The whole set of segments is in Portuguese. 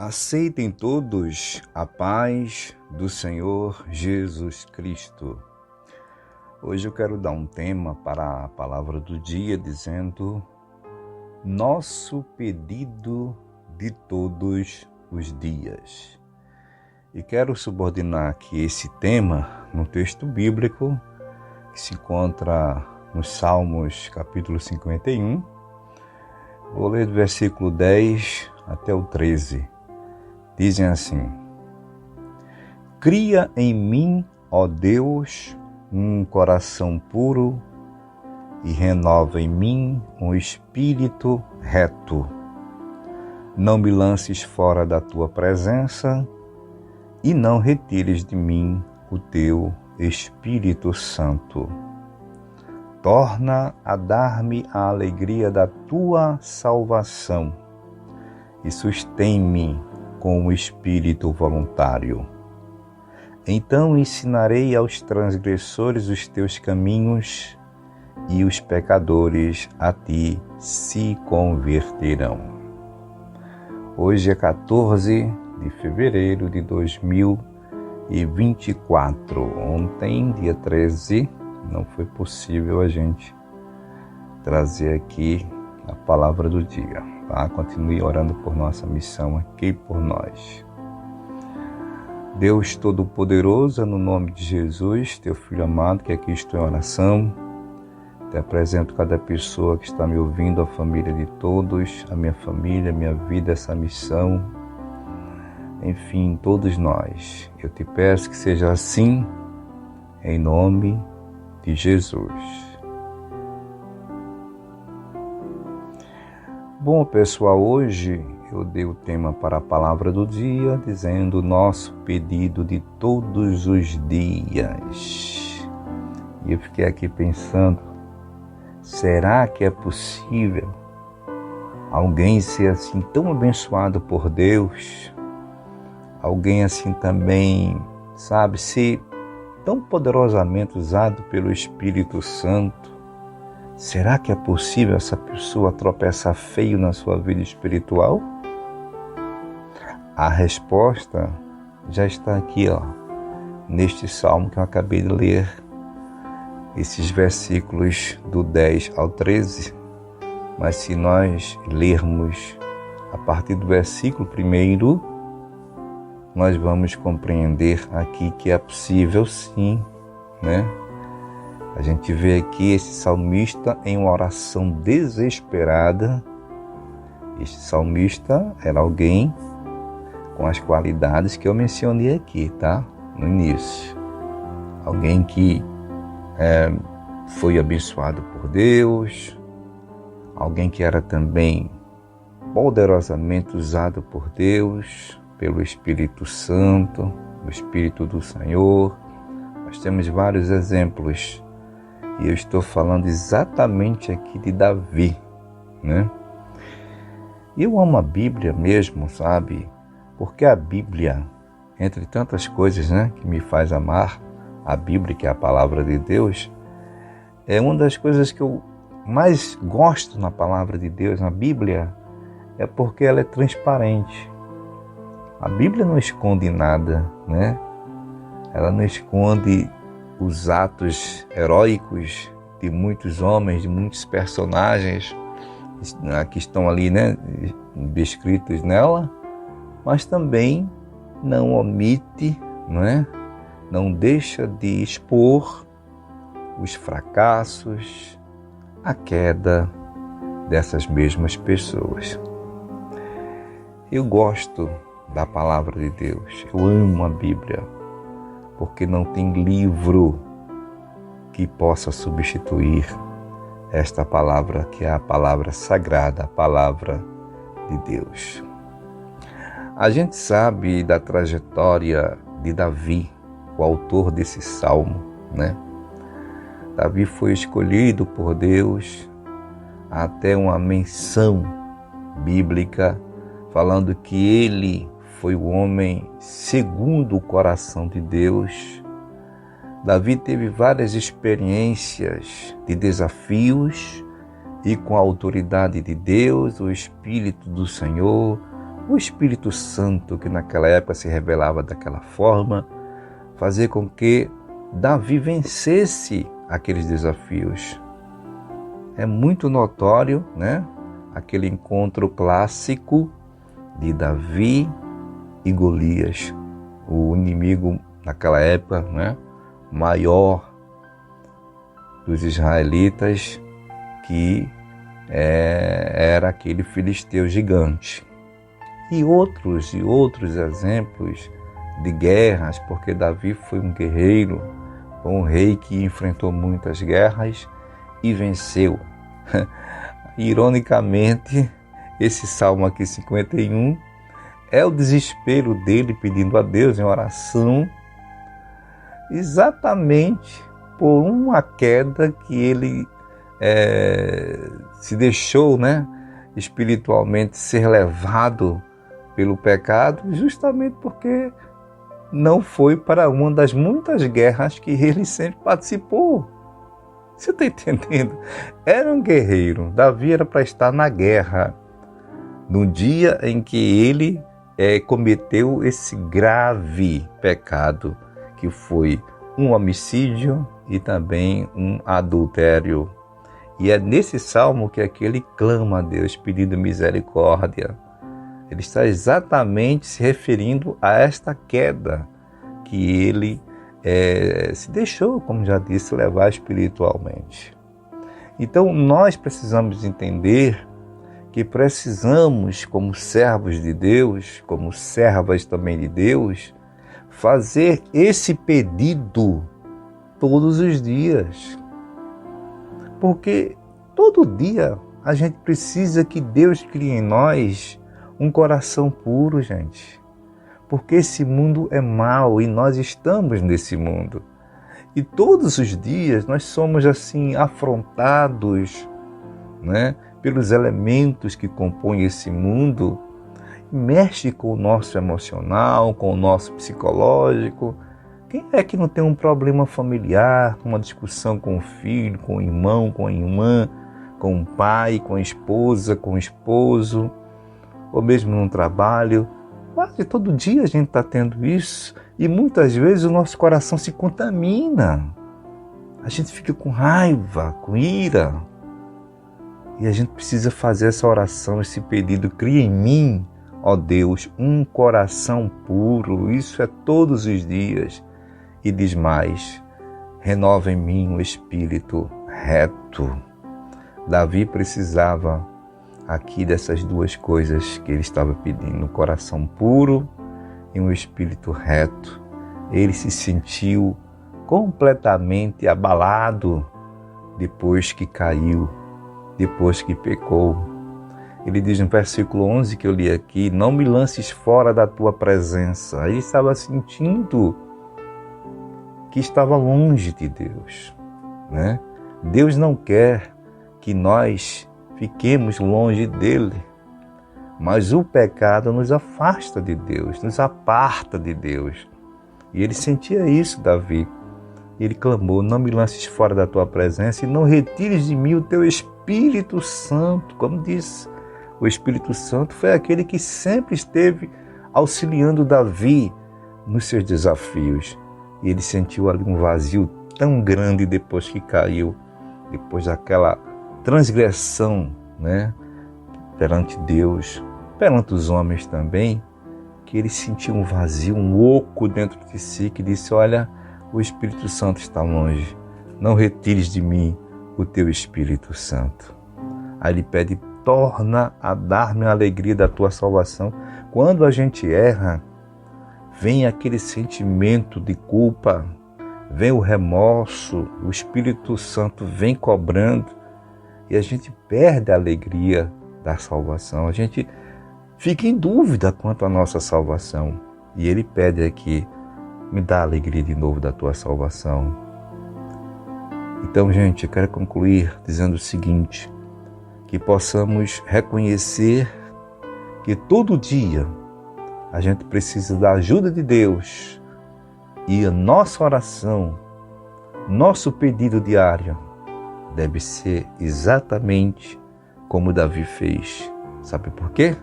Aceitem todos a paz do Senhor Jesus Cristo. Hoje eu quero dar um tema para a palavra do dia, dizendo: nosso pedido de todos os dias. E quero subordinar aqui esse tema no texto bíblico que se encontra nos Salmos, capítulo 51. Vou ler do versículo 10 até o 13. Dizem assim: cria em mim, ó Deus, um coração puro e renova em mim um espírito reto. Não me lances fora da tua presença e não retires de mim o teu Espírito Santo. Torna a dar-me a alegria da tua salvação e sustém-me com o espírito voluntário. Então ensinarei aos transgressores os teus caminhos e os pecadores a ti se converterão. Hoje é 14 de fevereiro de 2024. Ontem, dia 13, não foi possível a gente trazer aqui a palavra do dia. Tá? Continue orando por nossa missão aqui, por nós. Deus Todo-Poderoso, no nome de Jesus, teu Filho amado, que aqui estou em oração, te apresento cada pessoa que está me ouvindo, a família de todos, a minha família, a minha vida, essa missão, enfim, todos nós. Eu te peço que seja assim, em nome de Jesus. Bom, pessoal, hoje eu dei o tema para a palavra do dia, dizendo nosso pedido de todos os dias. E eu fiquei aqui pensando, será que é possível alguém ser assim tão abençoado por Deus? Alguém assim também, sabe, ser tão poderosamente usado pelo Espírito Santo? Será que é possível essa pessoa tropeçar feio na sua vida espiritual? A resposta já está aqui, neste salmo que eu acabei de ler, esses versículos do 10 ao 13. Mas se nós lermos a partir do versículo 1, nós vamos compreender aqui que é possível sim, né? A gente vê aqui esse salmista em uma oração desesperada. Este salmista era alguém com as qualidades que eu mencionei aqui, tá? No início. Alguém que foi abençoado por Deus. Alguém que era também poderosamente usado por Deus, pelo Espírito Santo, o Espírito do Senhor. Nós temos vários exemplos. E eu estou falando exatamente aqui de Davi, né? Eu amo a Bíblia mesmo, sabe? Porque a Bíblia, entre tantas coisas, né, que me faz amar a Bíblia, que é a palavra de Deus, é uma das coisas que eu mais gosto na palavra de Deus, na Bíblia, é porque ela é transparente. A Bíblia não esconde nada, né? Ela não esconde os atos heróicos de muitos homens, de muitos personagens que estão ali, né, descritos nela, mas também não omite, não deixa de expor os fracassos, a queda dessas mesmas pessoas. Eu gosto da palavra de Deus, eu amo a Bíblia, porque não tem livro que possa substituir esta palavra, que é a palavra sagrada, a palavra de Deus. A gente sabe da trajetória de Davi, o autor desse salmo, né? Davi foi escolhido por Deus, até uma menção bíblica falando que ele foi o homem segundo o coração de Deus. Davi teve várias experiências de desafios e com a autoridade de Deus, o Espírito do Senhor, o Espírito Santo, que naquela época se revelava daquela forma, fazer com que Davi vencesse aqueles desafios. É muito notório, né? Aquele encontro clássico de Davi e Golias, o inimigo naquela época, né? Maior dos israelitas, que era aquele filisteu gigante. E outros exemplos de guerras, porque Davi foi um guerreiro, foi um rei que enfrentou muitas guerras e venceu. Ironicamente, esse salmo aqui, 51, é o desespero dele pedindo a Deus em oração, exatamente por uma queda que ele se deixou, né, espiritualmente ser levado pelo pecado, justamente porque não foi para uma das muitas guerras que ele sempre participou. Você está entendendo? Era um guerreiro. Davi era para estar na guerra, no dia em que ele cometeu esse grave pecado, que foi um homicídio e também um adultério. E é nesse salmo que ele clama a Deus pedindo misericórdia. Ele está exatamente se referindo a esta queda que ele se deixou, como já disse, levar espiritualmente. Então nós precisamos entender que precisamos, como servos de Deus, como servas também de Deus, fazer esse pedido todos os dias. Porque todo dia a gente precisa que Deus crie em nós um coração puro, gente. Porque esse mundo é mau e nós estamos nesse mundo. E todos os dias nós somos assim afrontados, né, pelos elementos que compõem esse mundo. Mexe com o nosso emocional, com o nosso psicológico. Quem é que não tem um problema familiar, uma discussão com o filho, com o irmão, com a irmã, com o pai, com a esposa, com o esposo, ou mesmo no trabalho? Quase todo dia a gente está tendo isso e muitas vezes o nosso coração se contamina. A gente fica com raiva, com ira. E a gente precisa fazer essa oração, esse pedido: cria em mim, ó Deus, um coração puro. Isso é todos os dias. E diz mais: renova em mim um espírito reto. Davi precisava aqui dessas duas coisas que ele estava pedindo: um coração puro e um espírito reto. Ele se sentiu completamente abalado depois que caiu, depois que pecou. Ele diz no versículo 11 que eu li aqui: não me lances fora da tua presença. Ele estava sentindo que estava longe de Deus, né? Deus não quer que nós fiquemos longe dele, mas o pecado nos afasta de Deus, nos aparta de Deus. E ele sentia isso, Davi. Ele clamou: não me lances fora da tua presença e não retires de mim o teu Espírito Santo. Como disse, o Espírito Santo foi aquele que sempre esteve auxiliando Davi nos seus desafios. E ele sentiu ali um vazio tão grande depois que caiu, depois daquela transgressão, né, perante Deus, perante os homens também, que ele sentiu um vazio, um oco dentro de si, que disse: olha, o Espírito Santo está longe, não retires de mim o teu Espírito Santo. Aí ele pede: torna a dar-me a alegria da tua salvação. Quando a gente erra, vem aquele sentimento de culpa, vem o remorso, o Espírito Santo vem cobrando e a gente perde a alegria da salvação. A gente fica em dúvida quanto à nossa salvação. E ele pede aqui: me dá a alegria de novo da tua salvação. Então, gente, eu quero concluir dizendo o seguinte: que possamos reconhecer que todo dia a gente precisa da ajuda de Deus e a nossa oração, nosso pedido diário deve ser exatamente como Davi fez. Sabe por quê?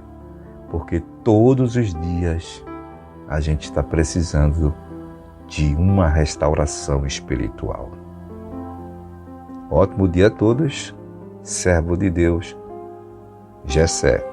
porque todos os dias a gente está precisando de uma restauração espiritual. Ótimo dia a todos, servo de Deus, Gessé.